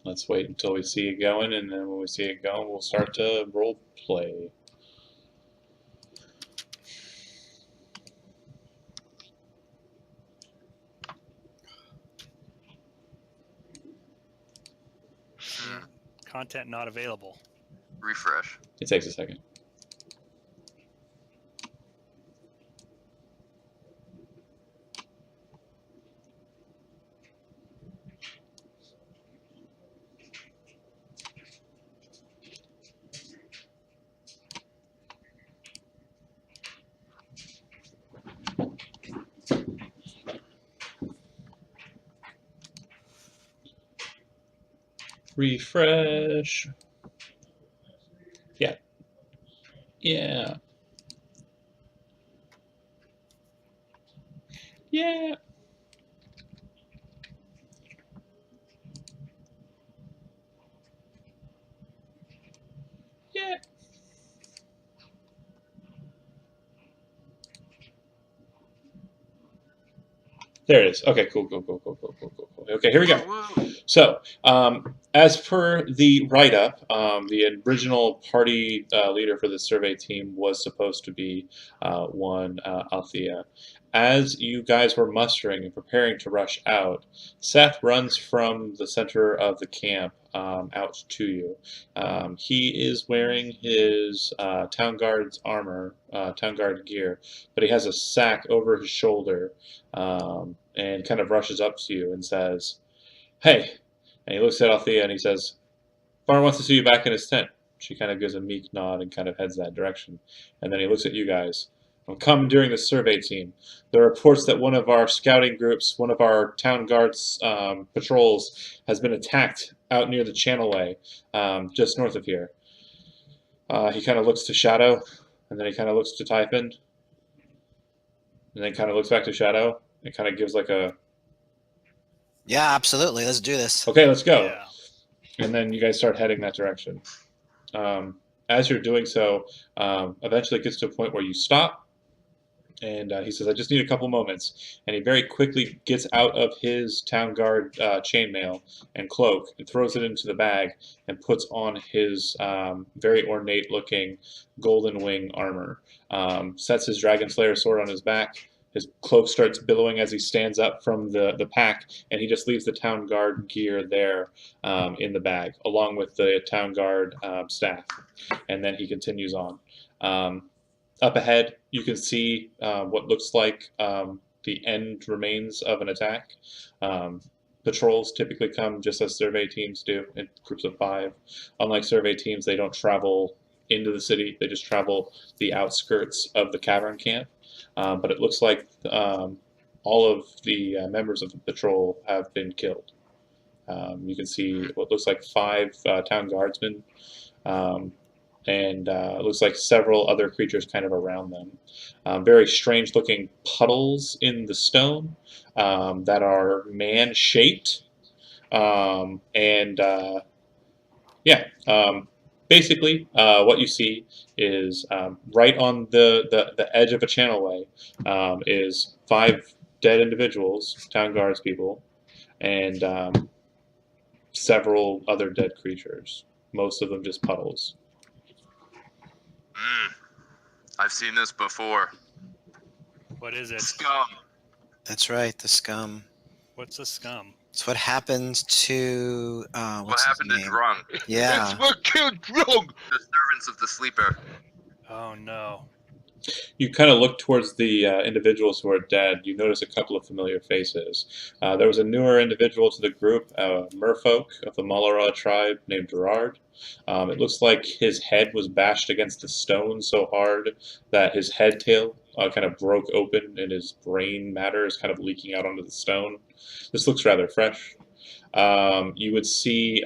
let's wait until we see it going, and then when we see it going, we'll start to role play. Content not available. Refresh. It takes a second. Refresh. Yeah. Yeah. Yeah. Yeah. There it is. Okay, cool. Okay, here we go. Woo-woo. So, as per the write-up, the original party leader for the survey team was supposed to be one Althea. As you guys were mustering and preparing to rush out, Seth runs from the center of the camp out to you. He is wearing his town guard's armor, town guard gear, but he has a sack over his shoulder and kind of rushes up to you and says, "Hey," and he looks at Althea and he says, "Barn wants to see you back in his tent." She kind of gives a meek nod and kind of heads that direction. And then he looks at you guys. "I'm come during the survey team. There are reports that one of our scouting groups, one of our town guards patrols, has been attacked out near the Channelway, just north of here." He kind of looks to Shadow, and then he kind of looks to Typhon, and then kind of looks back to Shadow, and kind of gives like a, Yeah, absolutely. Let's do this. "Okay, let's go." Yeah. And then you guys start heading that direction. As you're doing so, eventually it gets to a point where you stop, and he says, "I just need a couple moments." And he very quickly gets out of his town guard chainmail and cloak and throws it into the bag and puts on his very ornate-looking golden wing armor. Sets his Dragon Slayer sword on his back. His cloak starts billowing as he stands up from the pack, and he just leaves the town guard gear there in the bag, along with the town guard staff. And then he continues on. Up ahead, you can see what looks like the end remains of an attack. Patrols typically come just as survey teams do, in groups of 5. Unlike survey teams, they don't travel into the city, they just travel the outskirts of the cavern camp. But it looks like all of the members of the patrol have been killed. You can see what looks like 5 town guardsmen, and it looks like several other creatures kind of around them. Very strange looking puddles in the stone that are man-shaped. Basically, what you see is right on the edge of a channelway is 5 dead individuals, town guards people, and several other dead creatures. Most of them just puddles. I've seen this before. What is it? Scum. That's right, the scum. What's a scum? It's what happens to What happened to Drunk? Yeah. That's what killed Drunk. The servants of the sleeper. Oh no. You kind of look towards the individuals who are dead. You notice a couple of familiar faces. There was a newer individual to the group, merfolk of the Malara tribe named Gerard. It looks like his head was bashed against the stone so hard that his head tail kind of broke open and his brain matter is kind of leaking out onto the stone. This looks rather fresh. You would see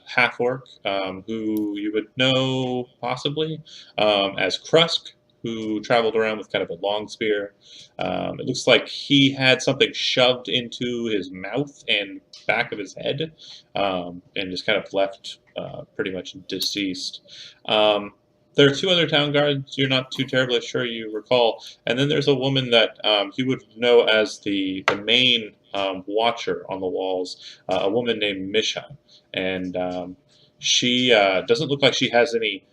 half-orc, who you would know possibly as Krusk, who traveled around with kind of a long spear. It looks like he had something shoved into his mouth and back of his head, and just kind of left pretty much deceased. There are 2 other town guards you're not too terribly sure you recall, and then there's a woman that you would know as the main watcher on the walls, a woman named Misha, and she doesn't look like she has any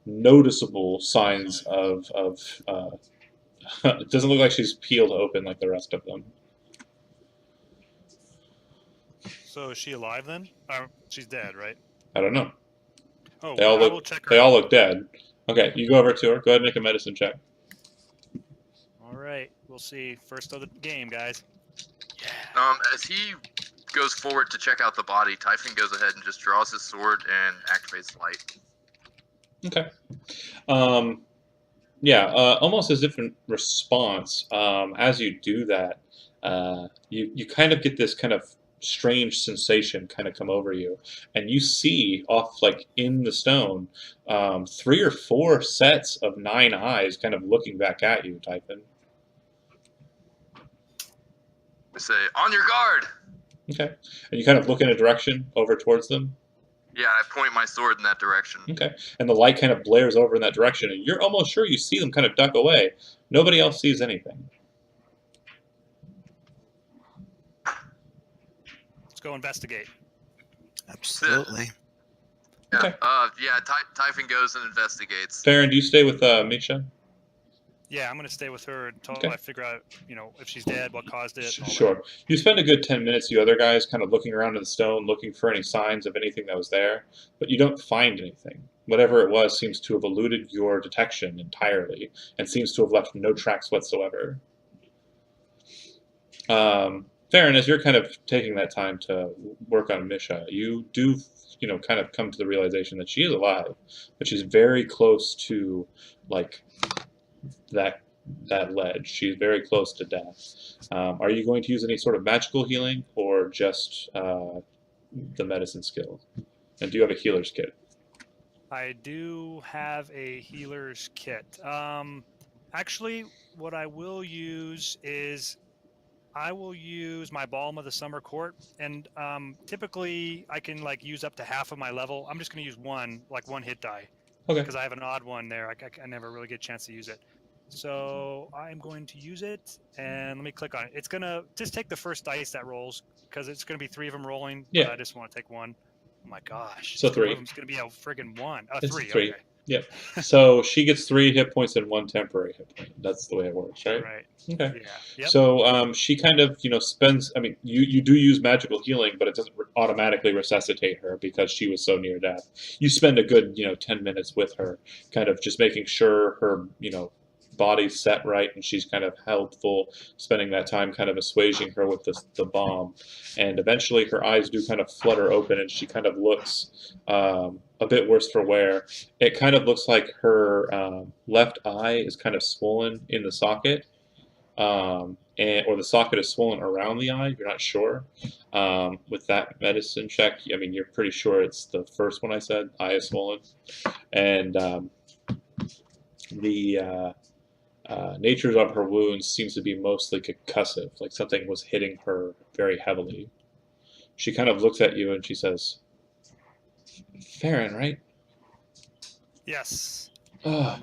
noticeable signs of it doesn't look like she's peeled open like the rest of them. So is she alive then? She's dead, right? I don't know. Oh, They all I will look check her they all out. look dead. Okay, you go over to her. Go ahead and make a medicine check. All right, we'll see. First of the game, guys. As he goes forward to check out the body, Typhon goes ahead and just draws his sword and activates light. Okay. Yeah, almost as if in response, as you do that, you kind of get this kind of strange sensation kind of come over you, and you see off like in the stone, 3 or 4 sets of 9 eyes kind of looking back at you, Typhon. I say, on your guard! Okay, and you kind of look in a direction over towards them. Yeah, I point my sword in that direction. Okay, and the light kind of blares over in that direction, and you're almost sure you see them kind of duck away. Nobody else sees anything. Let's go investigate. Absolutely. Yeah, Okay. Typhon goes and investigates. Farron, do you stay with Misha? Yeah, I'm gonna stay with her until Okay. I figure out, if she's dead, what caused it. and all that. Sure. You spend a good 10 minutes, you other guys, kind of looking around in the stone, looking for any signs of anything that was there, but you don't find anything. Whatever it was seems to have eluded your detection entirely, and seems to have left no tracks whatsoever. Farron, as you're kind of taking that time to work on Misha, you do, kind of come to the realization that she is alive, but she's very close to, like, that ledge. She's very close to death. Are you going to use any sort of magical healing or just the medicine skill? And do you have a healer's kit? I do have a healer's kit. Actually, what I will use is I will use my Balm of the Summer Court, and typically I can use up to half of my level. I'm just going to use one hit die. Okay. Because I have an odd one there. I never really get a chance to use it. So I'm going to use it, and let me click on it. It's going to just take the first dice that rolls, because it's going to be 3 of them rolling, but Yeah. I just want to take one. Oh my gosh. So 3. One of them's going to be a friggin' 1. It's 3. 3. Okay. Yep. So she gets 3 hit points and 1 temporary hit point. That's the way it works, right? Right. Okay. Yeah. Yep. So she kind of, spends, I mean, you do use magical healing, but it doesn't automatically resuscitate her because she was so near death. You spend a good, 10 minutes with her, kind of just making sure her, body's set right and she's kind of held full, spending that time kind of assuaging her with the balm. And eventually her eyes do kind of flutter open and she kind of looks a bit worse for wear. It kind of looks like her left eye is kind of swollen in the socket. Or the socket is swollen around the eye. You're not sure. With that medicine check, I mean, you're pretty sure it's the first one I said. Eye is swollen, and the nature of her wounds seems to be mostly concussive, like something was hitting her very heavily. She kind of looks at you and she says, "Farron, right?" Yes. Oh,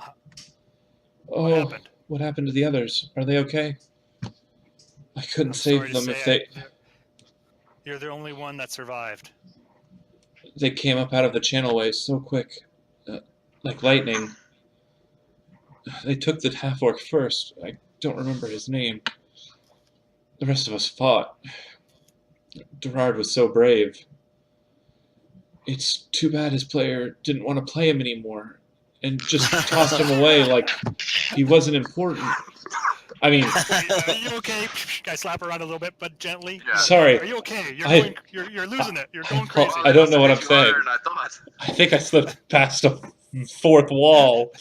What happened? What happened to the others? Are they okay? I couldn't I'm save sorry to them say if they... You're the only one that survived. They came up out of the channelways so quick, like lightning. They took the half-orc first. I don't remember his name. The rest of us fought. Gerard was so brave. It's too bad his player didn't want to play him anymore and just tossed him away like he wasn't important. I mean... Are you okay? I slap her around a little bit, but gently. Yeah. Sorry. Are you okay? I- You're losing it. You're going crazy. I don't know what I'm Hit you harder saying. than I thought. I think I slipped past a 4th wall.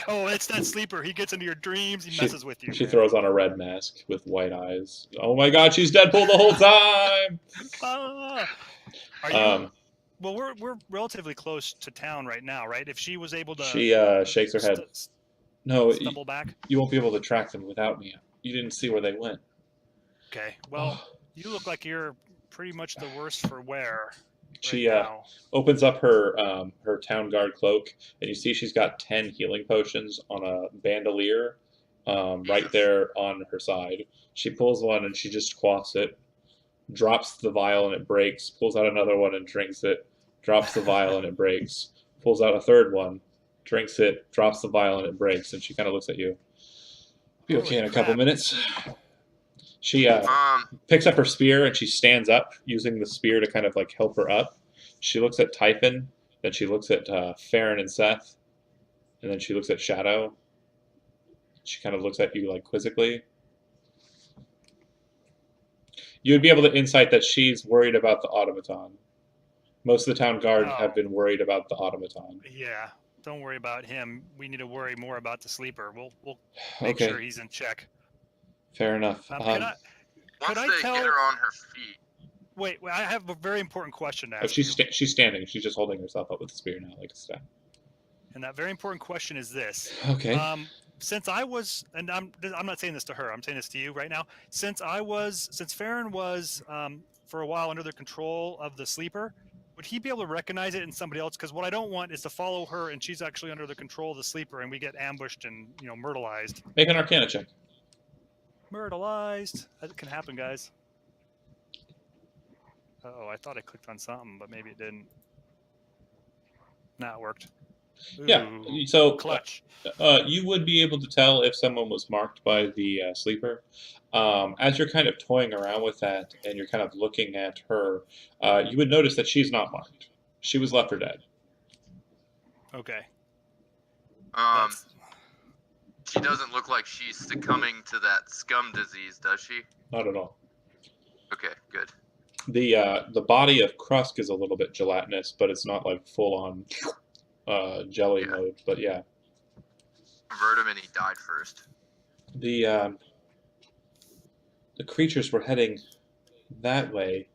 Oh, it's that sleeper. He gets into your dreams. He messes with you. She throws on a red mask with white eyes. Oh my god, she's Deadpool the whole time! Ah. Are you? Well, we're relatively close to town right now, right? If she was able to, She shakes her head. No, stumble back. you won't be able to track them without me. You didn't see where they went. Okay. Well, you look like you're pretty much the worst for wear. She right now. opens up her her town guard cloak, and you see she's got 10 healing potions on a bandolier right there on her side. She pulls one and she just quaffs it. drops the vial and it breaks, pulls out another one and drinks it, drops the vial and it breaks, pulls out a third one, drinks it, drops the vial and it breaks, and she kind of looks at you. Be okay in a couple minutes. She picks up her spear and she stands up, using the spear to kind of like help her up. She looks at Typhon, then she looks at Farron and Seth, and then she looks at Shadow. She kind of looks at you like quizzically. You would be able to insight that she's worried about the automaton. Most of the town guard have been worried about the automaton. Yeah, don't worry about him. We need to worry more about the sleeper. We'll make sure he's in check. Fair enough. Could I tell... get her on her feet. Wait, I have a very important question to ask. Oh, she's standing. She's just holding herself up with the spear now, like a staff. And that very important question is this. Okay. Since I was, and I'm not saying this to her, I'm saying this to you right now. Since Farron was for a while under the control of the sleeper, would he be able to recognize it in somebody else? Because what I don't want is to follow her and she's actually under the control of the sleeper and we get ambushed and myrtleized. Make an Arcana check. Myrtleized. That can happen, guys. Uh-oh, I thought I clicked on something, but maybe it didn't. Nah, it worked. Ooh, yeah, so clutch. You would be able to tell if someone was marked by the sleeper. As you're kind of toying around with that and you're kind of looking at her, you would notice that she's not marked. She was left for dead. Okay. She doesn't look like she's succumbing to that scum disease, does she? Not at all. Okay, good. The body of Krusk is a little bit gelatinous, but it's not like full on jelly mode. But yeah. Convert him and he died first. The creatures were heading that way,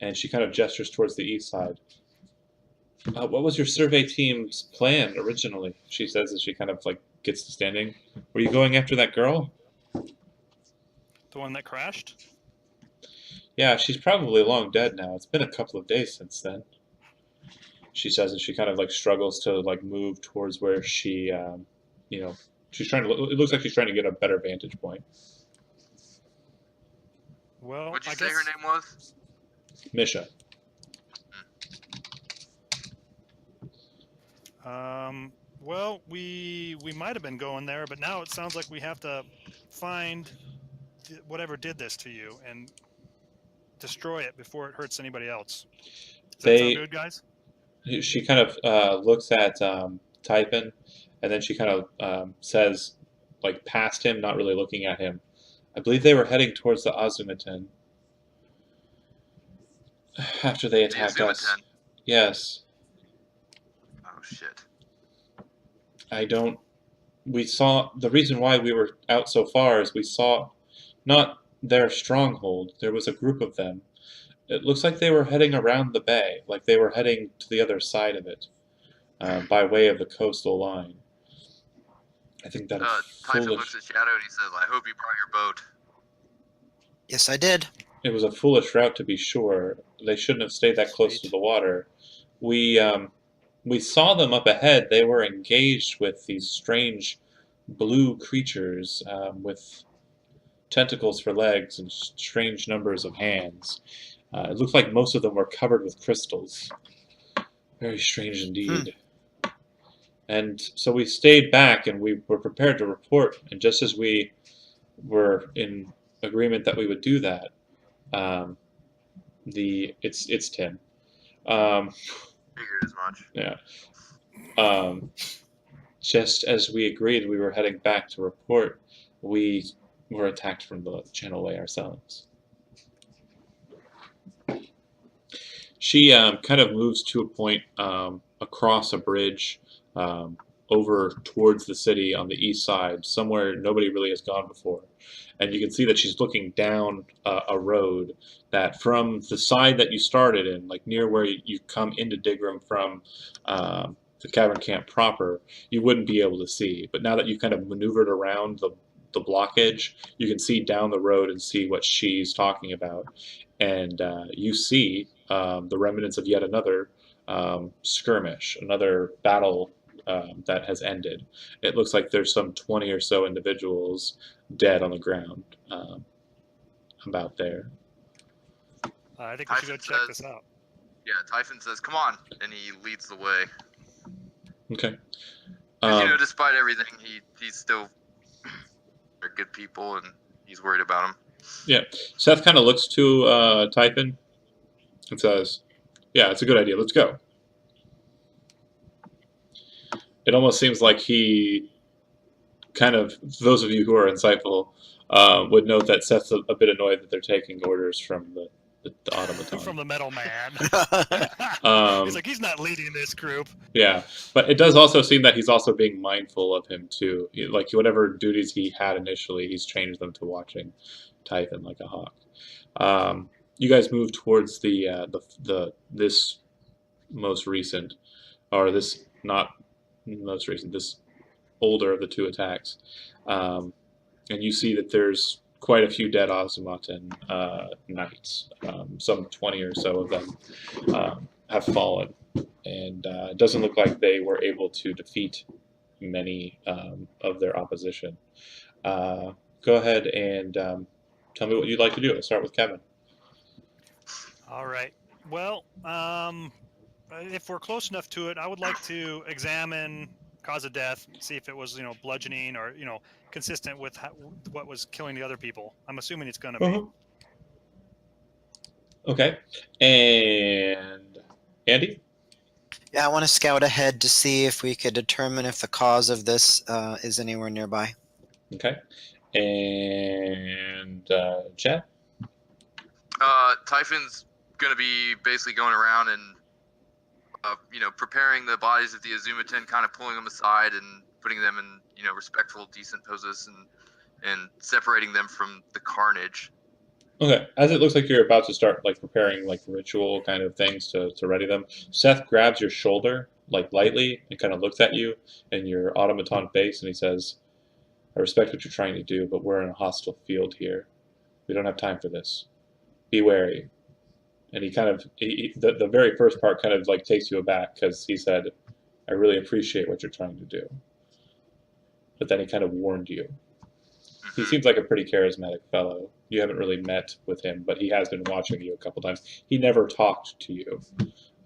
and she kind of gestures towards the east side. What was your survey team's plan originally? She says as she kind of like gets to standing. Were you going after that girl? The one that crashed? Yeah, she's probably long dead now. It's been a couple of days since then. She says, and she kind of like struggles to like move towards where she, she's trying to. It looks like she's trying to get a better vantage point. Well, what'd you say her name was? Misha. Well, we might have been going there, but now it sounds like we have to find whatever did this to you and destroy it before it hurts anybody else. Does that sound good, guys? She kind of looks at Typhon, and then she kind of says, like past him, not really looking at him, I believe they were heading towards the Azumatin after they attacked us. Yes. Oh, shit. We saw, the reason why we were out so far is we saw not their stronghold. There was a group of them. It looks like they were heading around the bay, like they were heading to the other side of it, by way of the coastal line. I think that is Typhon looks at Shadow and he says, I hope you brought your boat. Yes, I did. It was a foolish route, to be sure. They shouldn't have stayed that close to the water. We saw them up ahead. They were engaged with these strange blue creatures with tentacles for legs and strange numbers of hands. It looked like most of them were covered with crystals. Very strange indeed. And so we stayed back and we were prepared to report. And just as we were in agreement that we would do that, it's Tim. Figured as much. Yeah. Just as we agreed we were heading back to report, we were attacked from the channelway ourselves. She kind of moves to a point across a bridge over towards the city on the east side, somewhere nobody really has gone before. And you can see that she's looking down a road that from the side that you started in, like near where you come into Dighgrum from the cavern camp proper, you wouldn't be able to see. But now that you've kind of maneuvered around the blockage, you can see down the road and see what she's talking about. And you see the remnants of yet another skirmish, another battle that has ended. It looks like there's some 20 or so individuals dead on the ground about there. I think we should go check this out. Yeah, Typhon says, "Come on," and he leads the way. Okay. Because despite everything, he's still they're good people, and he's worried about them. Yeah. Seth kind of looks to Typhon and says, "Yeah, it's a good idea. Let's go." It almost seems like he kind of, those of you who are insightful, would note that Seth's a bit annoyed that they're taking orders from the automaton. From the metal man. He's like, he's not leading this group. Yeah, but it does also seem that he's also being mindful of him too. Like whatever duties he had initially, he's changed them to watching Typhon like a hawk. You guys move towards this most recent, or this not most recent, this older of the two attacks, and you see that there's quite a few dead Ozymandian knights. Some 20 or so of them have fallen, and it doesn't look like they were able to defeat many of their opposition. Go ahead and tell me what you'd like to do. Let's start with Kevin. All right. Well, if we're close enough to it, I would like to examine cause of death, see if it was, bludgeoning or, consistent with what was killing the other people. I'm assuming it's going to be. Okay. And Andy? Yeah, I want to scout ahead to see if we could determine if the cause of this is anywhere nearby. Okay. And Chad? Typhon's going to be basically going around and, preparing the bodies of the Azumaten, kind of pulling them aside and putting them in, respectful, decent poses and separating them from the carnage. Okay. As it looks like you're about to start preparing ritual kind of things to ready them, Seth grabs your shoulder lightly and kind of looks at you and your automaton face, and he says, "I respect what you're trying to do, but we're in a hostile field here. We don't have time for this. Be wary." And he kind of, the very first part kind of takes you aback because he said, "I really appreciate what you're trying to do." But then he kind of warned you. He seems like a pretty charismatic fellow. You haven't really met with him, but he has been watching you a couple times. He never talked to you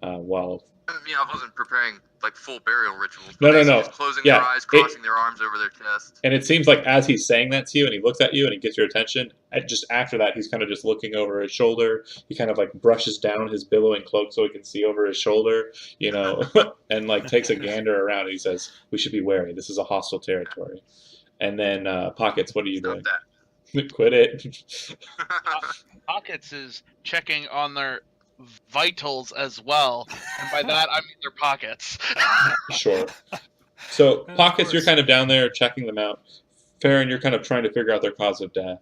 while... I wasn't preparing full burial rituals. No. Just closing their eyes, crossing their arms over their chest. And it seems like as he's saying that to you, and he looks at you, and he gets your attention, just after that, he's kind of just looking over his shoulder. He kind of brushes down his billowing cloak so he can see over his shoulder, and takes a gander around. And he says, "We should be wary. This is a hostile territory." And then Pockets, what are you doing? That. Quit it. Pockets is checking on their vitals as well, and by that I mean their pockets. Sure. So Pockets, you're kind of down there checking them out. Farron, you're kind of trying to figure out their cause of death.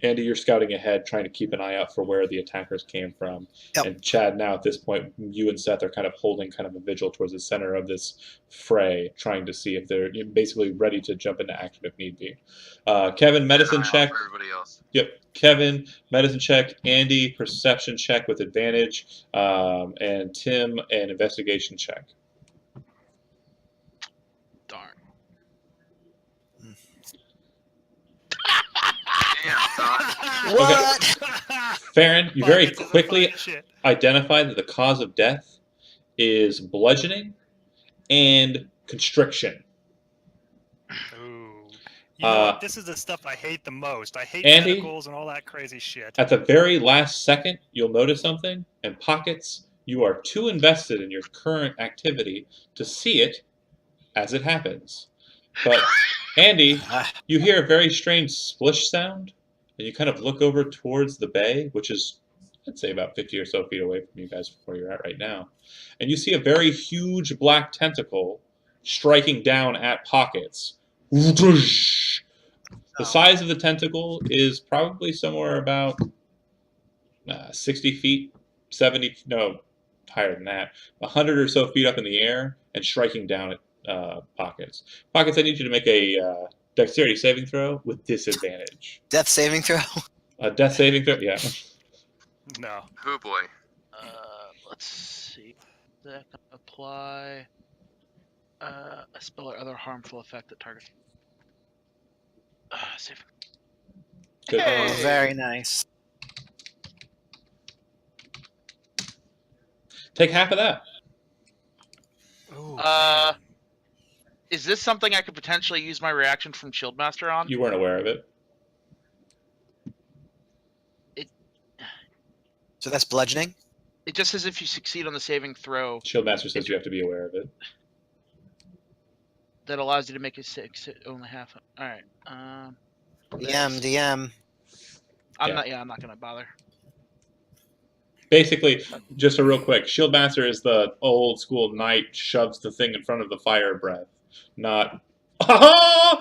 Andy, you're scouting ahead, trying to keep an eye out for where the attackers came from. Yep. And Chad, now at this point, you and Seth are kind of holding kind of a vigil towards the center of this fray, trying to see if they're basically ready to jump into action if need be. Kevin, medicine check. For everybody else. Yep. Kevin, medicine check. Andy, perception check with advantage. And Tim, an investigation check. Darn. What? Farron, you very quickly identified that the cause of death is bludgeoning and constriction. Ooh. You know what? This is the stuff I hate the most. I hate Andy, tentacles and all that crazy shit. At the very last second, you'll notice something, and Pockets, you are too invested in your current activity to see it as it happens. But Andy, you hear a very strange splish sound, and you kind of look over towards the bay, which is, I'd say, about 50 or so feet away from you guys from where you're at right now. And you see a very huge black tentacle striking down at Pockets. The size of the tentacle is probably somewhere about 60 feet, 70, no, higher than that, 100 or so feet up in the air and striking down at Pockets. Pockets, I need you to make a dexterity saving throw with disadvantage. Death saving throw? A death saving throw? Yeah. No. Oh boy. Let's see. That can apply a spell or other harmful effect that targets. Save. Good. Oh, very nice. Take half of that. Ooh, Uh, man. Is this something I could potentially use my reaction from Shieldmaster on? You weren't aware of it. So that's bludgeoning. It just says if you succeed on the saving throw, Shieldmaster says you have to be aware of it. that allows you to make a 6. Only half. All right. DM. I'm Yeah. not gonna bother. Basically, just a real quick, Shieldmaster is the old school knight shoves the thing in front of the fire breath, not.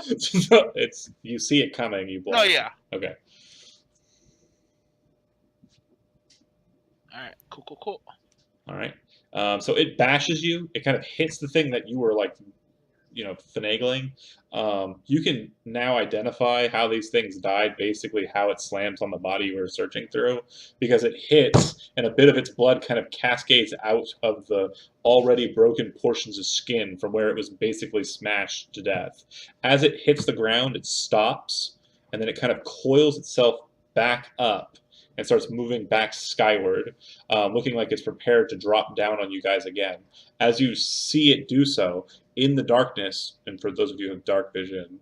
It's you see it coming, you block. No, yeah. Okay. All right. Cool. All right. So it bashes you. It kind of hits the thing that you were like, finagling. You can now identify how these things died, basically how it slams on the body you were searching through, because it hits and a bit of its blood kind of cascades out of the already broken portions of skin from where it was basically smashed to death. As it hits the ground, it stops, and then it kind of coils itself back up and starts moving back skyward, looking like it's prepared to drop down on you guys again. As you see it do so, in the darkness, and for those of you who have dark vision,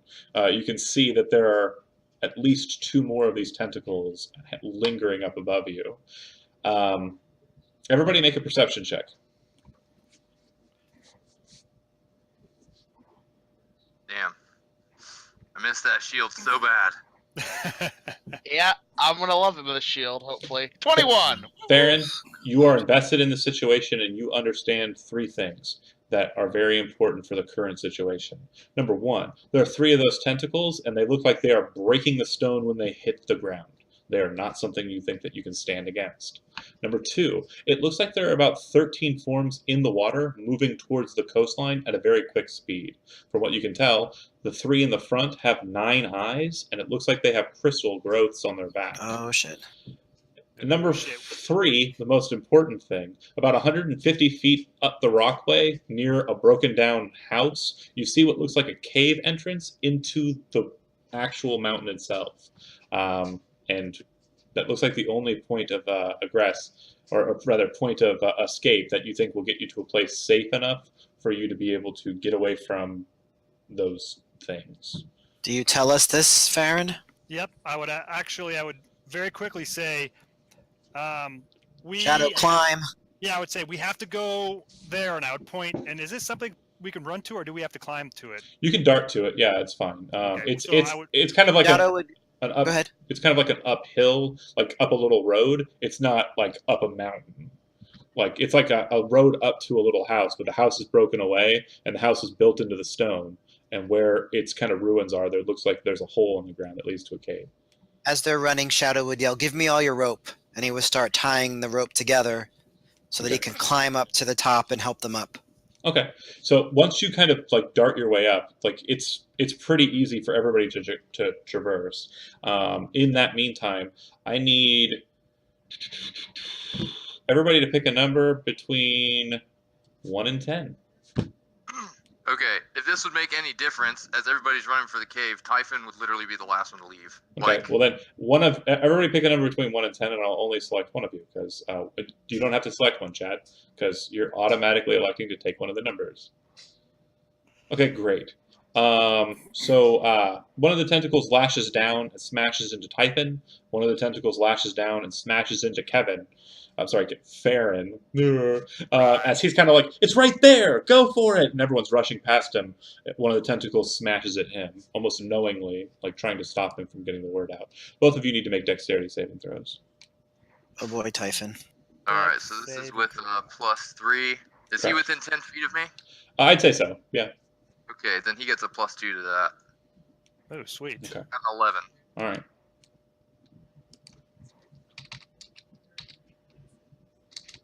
you can see that there are at least 2 more of these tentacles lingering up above you. Everybody make a perception check. Damn. I missed that shield so bad. Yeah, I'm gonna love him with a shield. Hopefully, 21. Theron, you are invested in the situation and you understand 3 things that are very important for the current situation. Number 1, there are 3 of those tentacles and they look like they are breaking the stone when they hit the ground. They are not something you think that you can stand against. Number 2, it looks like there are about 13 forms in the water moving towards the coastline at a very quick speed. From what you can tell, the 3 in the front have 9 eyes, and it looks like they have crystal growths on their back. Oh shit. Number 3, the most important thing, about 150 feet up the rockway near a broken down house, you see what looks like a cave entrance into the actual mountain itself. And that looks like the only point of egress, or rather point of escape that you think will get you to a place safe enough for you to be able to get away from those things. Do you tell us this, Farron? Yep, I would very quickly say, we Shadow climb. Yeah, I would say we have to go there, and I would point. And is this something we can run to, or do we have to climb to it? You can dart to it. Yeah, it's fine. Okay, it's so it's I would- it's kind of like Shadow would an up. go ahead. It's kind of like an uphill, like up a little road. It's not like up a mountain. Like it's like a road up to a little house, but the house is broken away and the house is built into the stone. And where its kind of ruins are, there looks like there's a hole in the ground that leads to a cave. As they're running, Shadow would yell, "Give me all your rope," and he would start tying the rope together so that he can climb up to the top and help them up. Okay, so once you kind of like dart your way up, like it's pretty easy for everybody to traverse. In that meantime, I need everybody to pick a number between 1 and 10. Okay, if this would make any difference, as everybody's running for the cave, Typhon would literally be the last one to leave. Okay, well then everybody pick a number between 1 and 10, and I'll only select one of you because you don't have to select one, Chad, because you're automatically electing to take one of the numbers. Okay, great. So one of the tentacles lashes down and smashes into Typhon. One of the tentacles lashes down and smashes into Kevin. I'm sorry, Farron. As he's kind of like, it's right there, go for it, and everyone's rushing past him. One of the tentacles smashes at him, almost knowingly, like trying to stop him from getting the word out. Both of you need to make dexterity saving throws. Oh boy, Typhon. Alright, so this is with +3. Is he Correct. within 10 feet of me? I'd say so, yeah. Okay, then he gets a +2 to that. Oh, sweet. Okay. At 11. All right.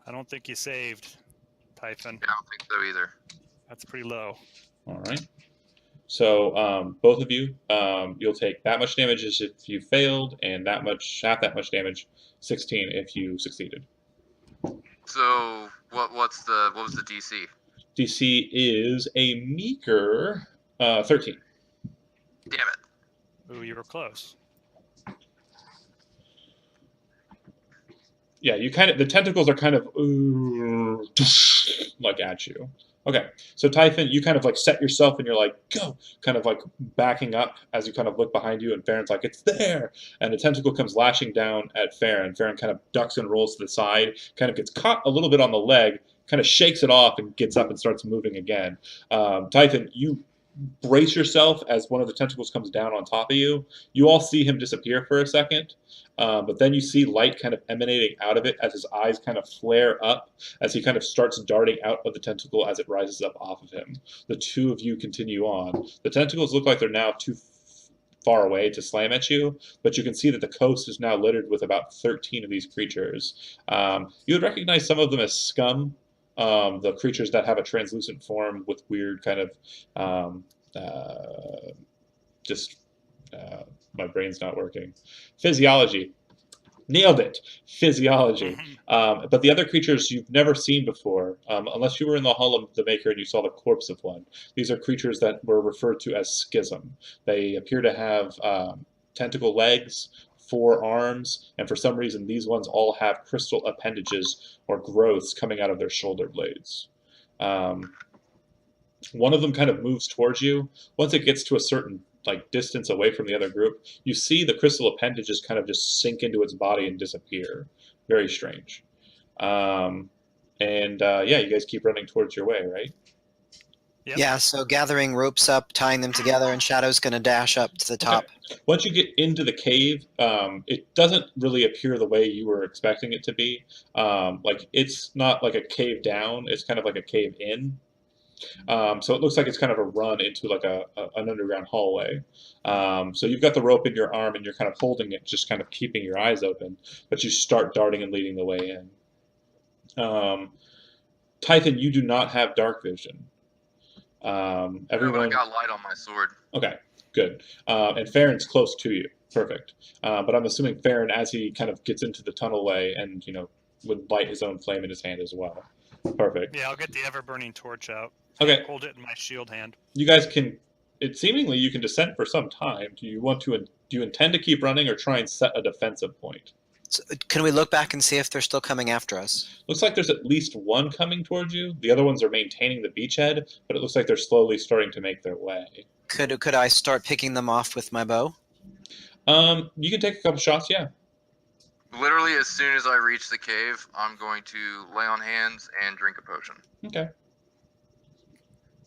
I don't think you saved, Typhon. Yeah, I don't think so either. That's pretty low. All right. So both of you, you'll take that much damage as if you failed, and half that much damage, 16 if you succeeded. So what was the DC? DC is a meager 13. Damn it. Ooh, you were close. Yeah, the tentacles are kind of then like at you. Okay, so Typhon, you kind of like set yourself and you're like, go, kind of like backing up as you kind of look behind you, and Farron's like, it's there! And a tentacle comes lashing down at Farron. Farron kind of ducks and rolls to the side, kind of gets caught a little bit on the leg, kind of shakes it off and gets up and starts moving again. Typhon, you brace yourself as one of the tentacles comes down on top of you. You all see him disappear for a second, but then you see light kind of emanating out of it as his eyes kind of flare up as he kind of starts darting out of the tentacle as it rises up off of him. The two of you continue on. The tentacles look like they're now too far away to slam at you, but you can see that the coast is now littered with about 13 of these creatures. You would recognize some of them as scum, the creatures that have a translucent form with weird kind of my brain's not working. Physiology. Nailed it. Physiology. But the other creatures you've never seen before, unless you were in the Hall of the Maker and you saw the corpse of one. These are creatures that were referred to as schism. They appear to have tentacle legs, 4 arms, and for some reason these ones all have crystal appendages or growths coming out of their shoulder blades. One of them kind of moves towards you. Once it gets to a certain distance away from the other group, you see the crystal appendages kind of just sink into its body and disappear. Very strange. Yeah, you guys keep running towards your way, right? Yep. Yeah, so gathering ropes up, tying them together, and Shadow's going to dash up to the top. Okay. Once you get into the cave, it doesn't really appear the way you were expecting it to be. It's not like a cave down, it's kind of like a cave in. So it looks like it's kind of a run into like an underground hallway. So you've got the rope in your arm and you're kind of holding it, just kind of keeping your eyes open, but you start darting and leading the way in. Typhon, you do not have dark vision. Everyone, Everyone I got light on my sword. Okay, good. And Farron's close to you. Perfect. But I'm assuming Farron, as he kind of gets into the tunnelway and, would light his own flame in his hand as well. Perfect. Yeah, I'll get the ever-burning torch out. Okay. Hold it in my shield hand. You guys can, seemingly you can descend for some time. Do you intend to keep running or try and set a defensive point? So, can we look back and see if they're still coming after us? Looks like there's at least one coming towards you. The other ones are maintaining the beachhead, but it looks like they're slowly starting to make their way. Could I start picking them off with my bow? You can take a couple shots, yeah. Literally, as soon as I reach the cave, I'm going to lay on hands and drink a potion. Okay.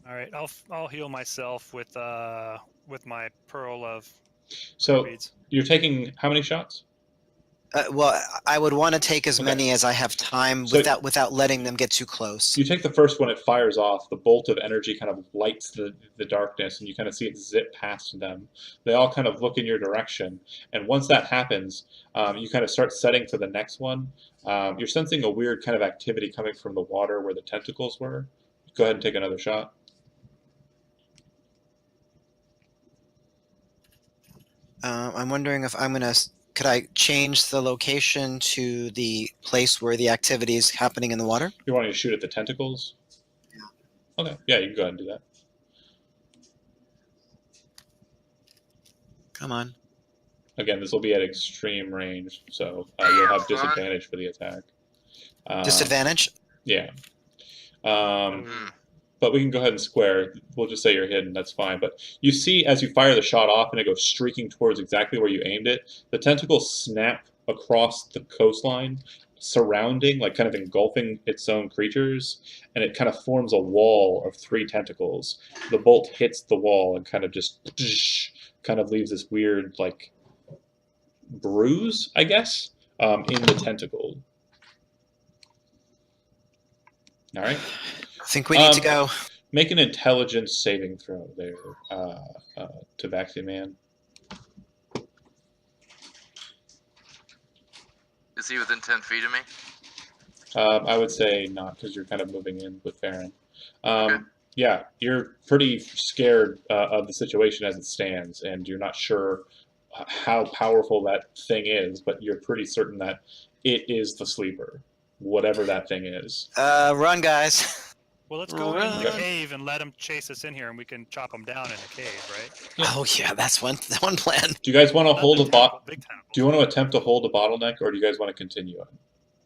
All right, I'll heal myself with my pearl of So beads. you're taking how many shots? Well, I would want to take as Okay. many as I have time So- without letting them get too close. You take the first one, it fires off. The bolt of energy kind of lights the darkness, and you kind of see it zip past them. They all kind of look in your direction, and once that happens, you kind of start setting for the next one. You're sensing a weird kind of activity coming from the water where the tentacles were. Go ahead and take another shot. I'm wondering if could I change the location to the place where the activity is happening in the water? You're wanting to shoot at the tentacles? Yeah. Okay, yeah, you can go ahead and do that. Come on. Again, this will be at extreme range, so you'll have Fun. disadvantage for the attack. Disadvantage? Yeah. Mm. But we can go ahead and square. We'll just say you're hidden. That's fine. But you see, as you fire the shot off and it goes streaking towards exactly where you aimed it, the tentacles snap across the coastline, surrounding, kind of engulfing its own creatures, and it kind of forms a wall of 3 tentacles. The bolt hits the wall and kind of just kind of leaves this weird, bruise, I guess, in the tentacle. All right. I think we need to go. Make an intelligence saving throw there, Tabaxi Man. Is he within 10 feet of me? I would say not, because you're kind of moving in with Farron. Okay. Yeah, you're pretty scared of the situation as it stands, and you're not sure how powerful that thing is, but you're pretty certain that it is the sleeper, whatever that thing is. Run, guys. Well, let's go in the Run. cave and let them chase us in here, and we can chop them down in the cave, right? Yeah. Oh yeah, that's one plan. Do you guys want to Not hold the a bot? big tentacle. Do you want to attempt to hold a bottleneck, or do you guys want to continue on?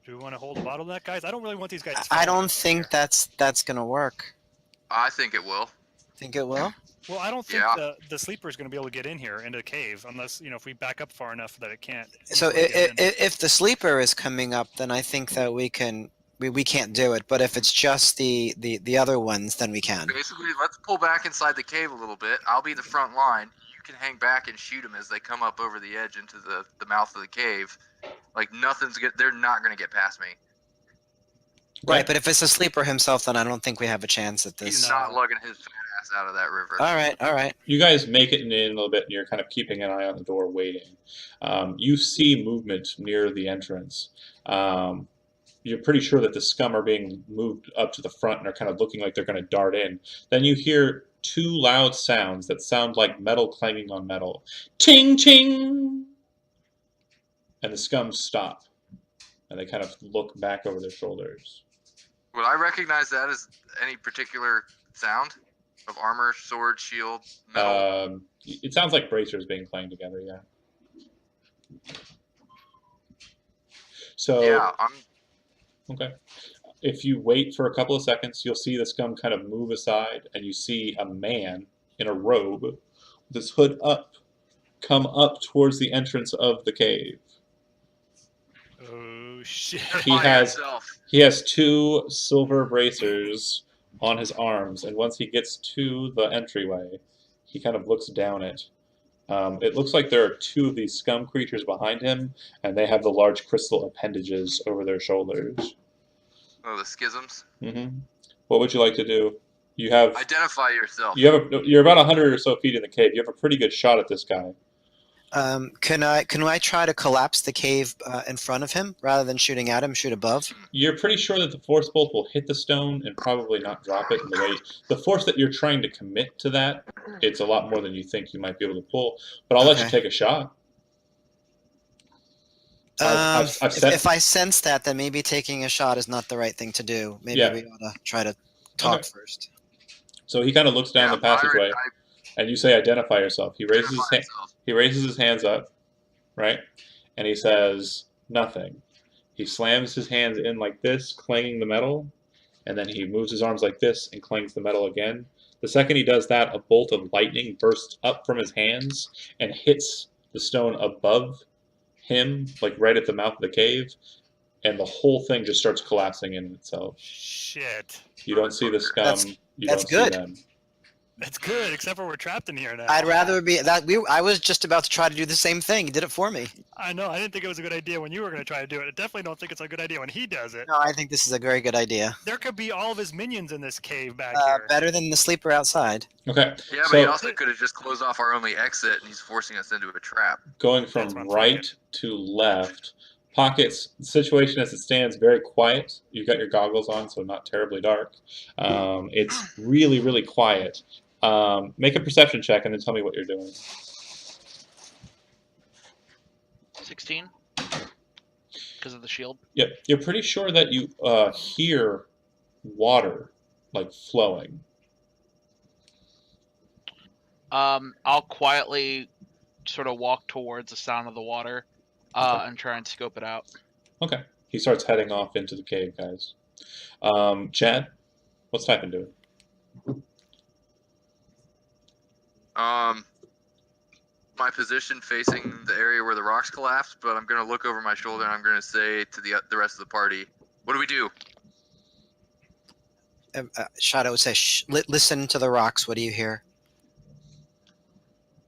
Do we want to hold a bottleneck, guys? I don't really want these guys. I falling don't over think here. that's gonna work. I think it will. Think it will? Well, I don't think Yeah. the sleeper is going to be able to get in here into the cave unless if we back up far enough that it can't. So easily get in. if the sleeper is coming up, then I think that we can't do it. But if it's just the other ones, then we can. Basically, let's pull back inside the cave a little bit. I'll be the front line. You can hang back and shoot them as they come up over the edge into the mouth of the cave. Like they're not gonna get past me. Right, but if it's a sleeper himself, then I don't think we have a chance at He's this. not lugging his fat ass out of that river. All right. You guys make it in a little bit, and you're kind of keeping an eye on the door, waiting. You see movement near the entrance. You're pretty sure that the scum are being moved up to the front and are kind of looking like they're going to dart in. Then you hear two loud sounds that sound like metal clanging on metal. Ting, ting! And the scum stop. And they kind of look back over their shoulders. Would I recognize that as any particular sound of armor, sword, shield, metal? It sounds like bracers being clanged together, yeah. So, Yeah, okay. If you wait for a couple of seconds, you'll see the scum kind of move aside, and you see a man in a robe with his hood up come up towards the entrance of the cave. Oh shit! He has two silver bracers on his arms, and once he gets to the entryway, he kind of looks down it. It looks like there are two of these scum creatures behind him, and they have the large crystal appendages over their shoulders. Oh, the schisms. What would you like to do? You have Identify yourself. you're about 100 or so feet in the cave. You have a pretty good shot at this guy. Can I try to collapse the cave in front of him rather than shooting at him? Shoot above. You're pretty sure that the force bolt will hit the stone and probably not drop it in the way. The force that you're trying to commit to that, it's a lot more than you think you might be able to pull. But I'll let you take a shot. If I sense that, then maybe taking a shot is not the right thing to do. Maybe we ought to try to talk first. So he kind of looks down the passageway, and you say, "Identify yourself." He raises his hands up, right, and he says nothing. He slams his hands in like this, clanging the metal, and then he moves his arms like this and clangs the metal again. The second he does that, a bolt of lightning bursts up from his hands and hits the stone above him, like right at the mouth of the cave, and the whole thing just starts collapsing in itself. Shit. You don't see the scum. That's good. See them. That's good, except for we're trapped in here now. I'd rather be that. I was just about to try to do the same thing. He did it for me. I know. I didn't think it was a good idea when you were going to try to do it. I definitely don't think it's a good idea when he does it. No, I think this is a very good idea. There could be all of his minions in this cave back here. Better than the sleeper outside. Okay. Yeah, but he also could have just closed off our only exit, and he's forcing us into a trap. Going from right to left, Pocket's situation as it stands very quiet. You've got your goggles on, so not terribly dark. It's really, really quiet. Make a perception check and then tell me what you're doing. 16? Because of the shield? Yep. You're pretty sure that you hear water, like, flowing. I'll quietly sort of walk towards the sound of the water and try and scope it out. Okay. He starts heading off into the cave, guys. Chad, what's Typhon doing? My position facing the area where the rocks collapsed, but I'm going to look over my shoulder and I'm going to say to the rest of the party, what do we do? Shadow would say, listen to the rocks. What do you hear?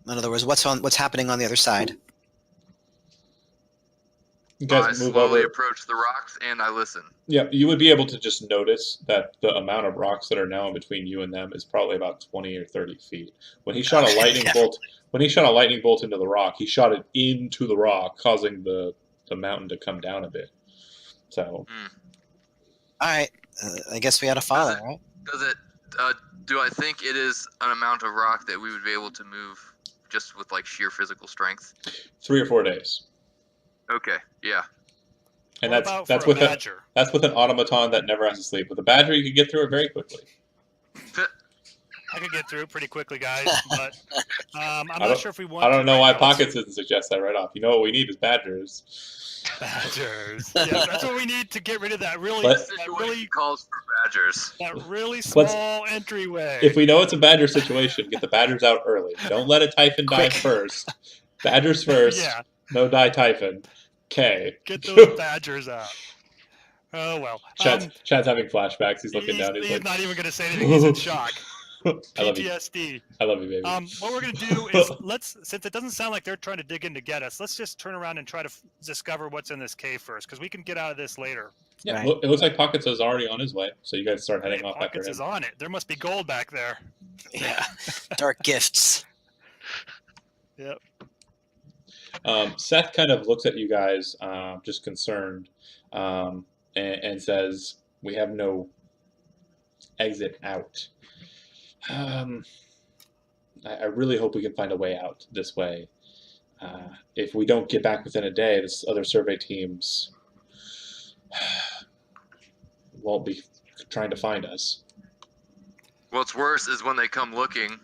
In other words, what's happening on the other side? You guys I move slowly over. approach the rocks and I listen. Yeah, you would be able to just notice that the amount of rocks that are now in between you and them is probably about 20 or 30 feet. When he shot a lightning bolt into the rock, he shot it into the rock, causing the mountain to come down a bit. So. All right, I guess we ought to follow, right? Do I think it is an amount of rock that we would be able to move just with like sheer physical strength? 3 or 4 days. Okay, yeah. And that's with an automaton that never has to sleep. With a badger, you can get through it very quickly. I could get through it pretty quickly, guys. But I'm I not don't- sure if we want. I don't to know right why now. Let's- Pockets doesn't suggest that right off. You know what we need is badgers. Badgers. Yeah, that's what we need to get rid of that really, But- This that situation really, calls for badgers. that really Let's- small entryway. If we know it's a badger situation, get the badgers out early. Don't let a Typhon dive Quick. first. Badgers first. Yeah, No die Typhon. Okay. get those badgers out. Oh well. Chad's having flashbacks. He's looking down. He's He's like, not even going to say anything. He's in shock. I love you. PTSD. I love you, baby. What we're going to do is since it doesn't sound like they're trying to dig in to get us, let's just turn around and try to discover what's in this cave first, because we can get out of this later. Yeah, Right. it looks like Pockets is already on his way, so you guys start heading Hey, off after Pockets him. is on it. There must be gold back there. Yeah. Dark gifts. Yep. Seth kind of looks at you guys, just concerned, and says, "We have no exit out. I really hope we can find a way out this way. If we don't get back within a day, this other survey teams won't be trying to find us." What's worse is when they come looking,